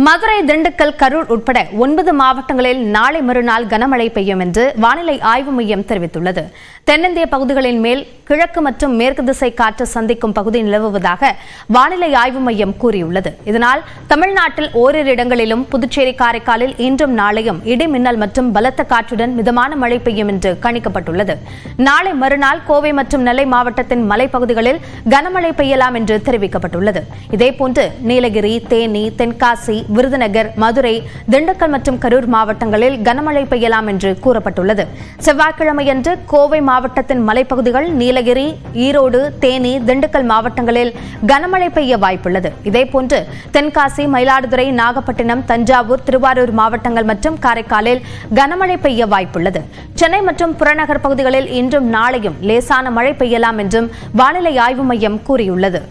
மதுரை, திண்டுக்கல், கரூர் உட்பட 9 மாவட்டங்களில் நாளை மறுநாள் கனமழை பெய்யும் என்று வானிலை ஆய்வு மையம் தெரிவித்துள்ளது. தென்னிந்திய பகுதிகளின் மேல் கிழக்கு மற்றும் மேற்கு திசை காற்று சந்திக்கும் பகுதி நிலவுவதாக வானிலை ஆய்வு மையம் கூறியுள்ளது. இதனால் தமிழ்நாட்டில் ஓரிரு இடங்களிலும், புதுச்சேரி, காரைக்காலில் இன்றும் நாளையும் இடி மின்னல் மற்றும் பலத்த காற்றுடன் மிதமான மழை பெய்யும் என்று கணிக்கப்பட்டுள்ளது. நாளை மறுநாள் கோவை மற்றும் நெல்லை மாவட்டத்தின் மலைப்பகுதிகளில் கனமழை பெய்யலாம் என்று தெரிவிக்கப்பட்டுள்ளது. இதேபோன்று நீலகிரி, தேனி, தென்காசி, விருதுநகர், மதுரை, திண்டுக்கல் மற்றும் கரூர் மாவட்டங்களில் கனமழை பெய்யலாம் என்று கூறப்பட்டுள்ளது. செவ்வாய்க்கிழமையன்று கோவை மாவட்டத்தின் மலைப்பகுதிகள், நீலகிரி, ஈரோடு, தேனி, திண்டுக்கல் மாவட்டங்களில் கனமழை பெய்ய வாய்ப்புள்ளது. இதேபோன்று தென்காசி, மயிலாடுதுறை, நாகப்பட்டினம், தஞ்சாவூர், திருவாரூர் மாவட்டங்கள் மற்றும் காரைக்காலில் கனமழை பெய்ய வாய்ப்புள்ளது. சென்னை மற்றும் புறநகர் பகுதிகளில் இன்றும் நாளையும் லேசான மழை பெய்யலாம் என்றும் வானிலை ஆய்வு மையம் கூறியுள்ளது.